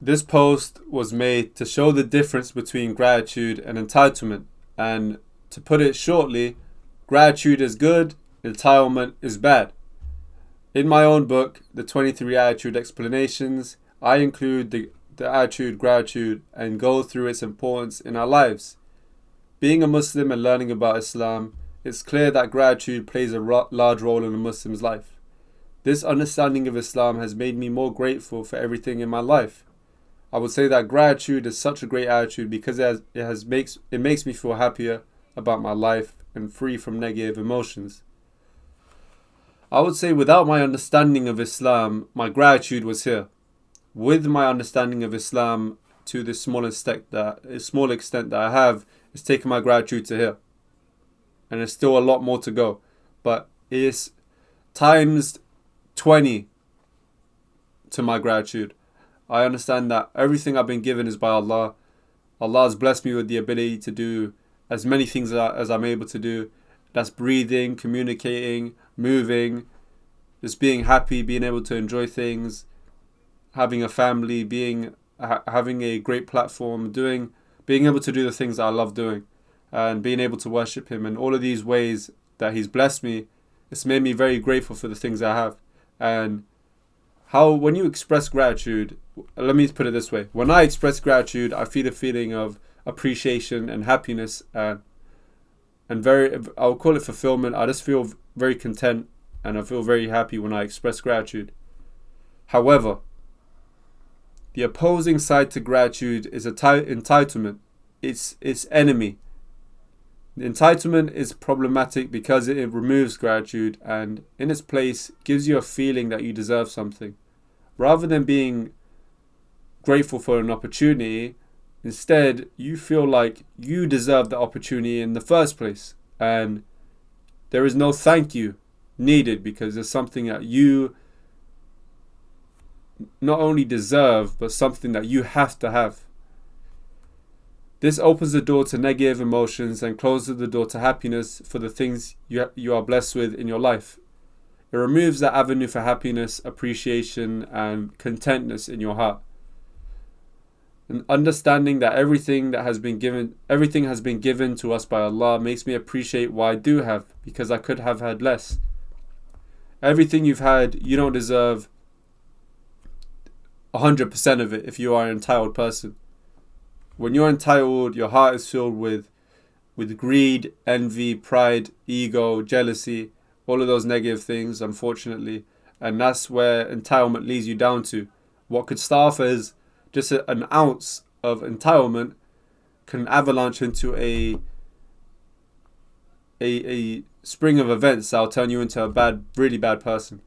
This post was made to show the difference between gratitude and entitlement. And to put it shortly, gratitude is good, entitlement is bad. In my own book, The 23 Attitude Explanations, I include the attitude gratitude and go through its importance in our lives. Being a Muslim and learning about Islam, it's clear that gratitude plays a large role in a Muslim's life. This understanding of Islam has made me more grateful for everything in my life. I would say that gratitude is such a great attitude because it makes me feel happier about my life and free from negative emotions. I would say without my understanding of Islam, my gratitude was here. With my understanding of Islam to the small extent that I have, it's taken my gratitude to here. And there's still a lot more to go. But it's times 20 to my gratitude. I understand that everything I've been given is by Allah. Allah has blessed me with the ability to do as many things as I'm able to do. That's breathing, communicating, moving, just being happy, being able to enjoy things, having a family, having a great platform, being able to do the things that I love doing, and being able to worship Him. And all of these ways that He's blessed me, it's made me very grateful for the things I have. And when you express gratitude, let me put it this way. When I express gratitude, I feel a feeling of appreciation and happiness, and I'll call it fulfillment. I just feel very content and I feel very happy when I express gratitude. However, the opposing side to gratitude is entitlement. It's its enemy. Entitlement is problematic because it removes gratitude and in its place gives you a feeling that you deserve something. Rather than being grateful for an opportunity, instead you feel like you deserve the opportunity in the first place. And there is no thank you needed because there's something that you not only deserve, but something that you have to have. This opens the door to negative emotions and closes the door to happiness for the things you are blessed with in your life. It removes that avenue for happiness, appreciation, and contentness in your heart. And understanding that everything has been given to us by Allah makes me appreciate what I do have, because I could have had less. Everything you've had, you don't deserve 100% of it if you are an entitled person. When you're entitled, your heart is filled with greed, envy, pride, ego, jealousy, all of those negative things, unfortunately. And that's where entitlement leads you down to. What could start off as just an ounce of entitlement can avalanche into a spring of events that'll turn you into a really bad person.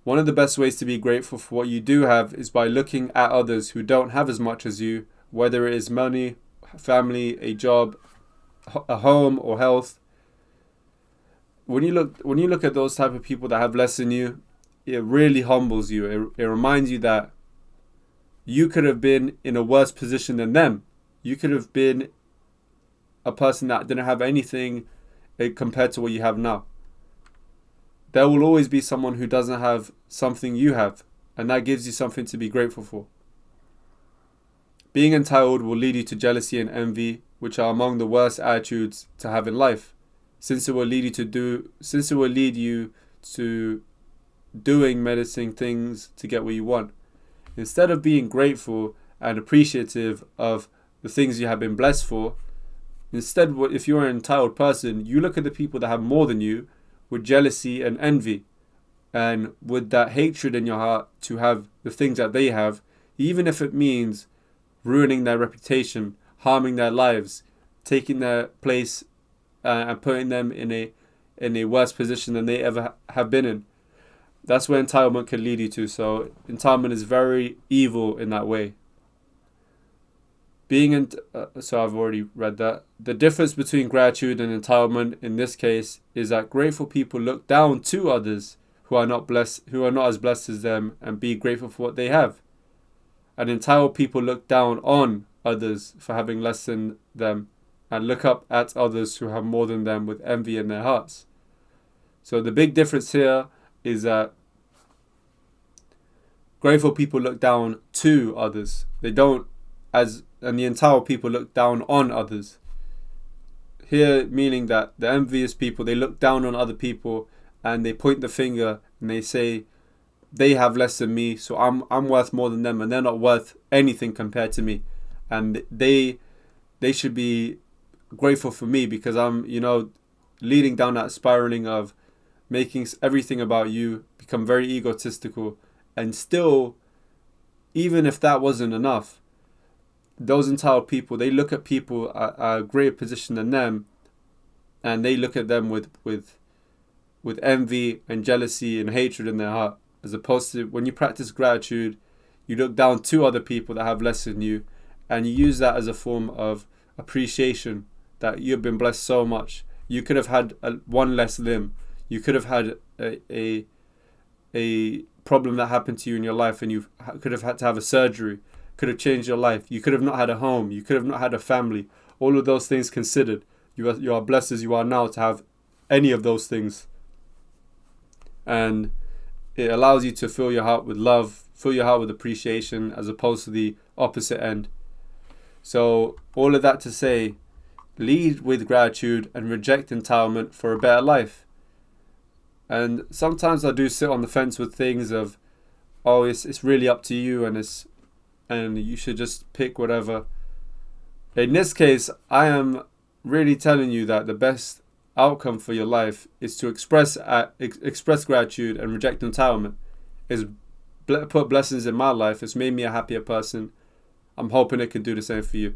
One of the best ways to be grateful for what you do have is by looking at others who don't have as much as you, whether it is money, family, a job, a home, or health. When you look at those type of people that have less than you, it really humbles you. It reminds you that you could have been in a worse position than them. You could have been a person that didn't have anything compared to what you have now. There will always be someone who doesn't have something you have, and that gives you something to be grateful for. Being entitled will lead you to jealousy and envy, which are among the worst attitudes to have in life, since it will lead you to doing menacing things to get what you want. Instead of being grateful and appreciative of the things you have been blessed for, instead, if you're an entitled person, you look at the people that have more than you with jealousy and envy, and with that hatred in your heart to have the things that they have, even if it means ruining their reputation, harming their lives, taking their place, and putting them in a worse position than they ever have been in. That's where entitlement can lead you to. So entitlement is very evil in that way. So I've already read that. The difference between gratitude and entitlement in this case is that grateful people look down to others who are not as blessed as them, and be grateful for what they have. And entitled people look down on others for having less than them, and look up at others who have more than them with envy in their hearts. So the big difference here is that Grateful people look down to others. They don't, and the entitled people look down on others. Here, meaning that the envious people, they look down on other people and they point the finger and they say they have less than me, so I'm worth more than them, and they're not worth anything compared to me, and they should be grateful for me because I'm, leading down that spiraling of making everything about you, become very egotistical. And still, even if that wasn't enough, those entitled people, they look at people at a greater position than them, and they look at them with envy and jealousy and hatred in their heart. As opposed to when you practice gratitude, you look down to other people that have less than you, and you use that as a form of appreciation that you've been blessed so much. You could have had one less limb. You could have had a problem that happened to you in your life, and you could have had to have a surgery. Could have changed your life. You could have not had a home. You could have not had a family. All of those things considered, you are blessed as you are now to have any of those things. And it allows you to fill your heart with love, fill your heart with appreciation, as opposed to the opposite end. So all of that to say, lead with gratitude and reject entitlement for a better life. And sometimes I do sit on the fence with things of, oh, it's really up to you, and you should just pick whatever. In this case, I am really telling you that the best outcome for your life is to express gratitude and reject entitlement. It's put blessings in my life. It's made me a happier person. I'm hoping it can do the same for you.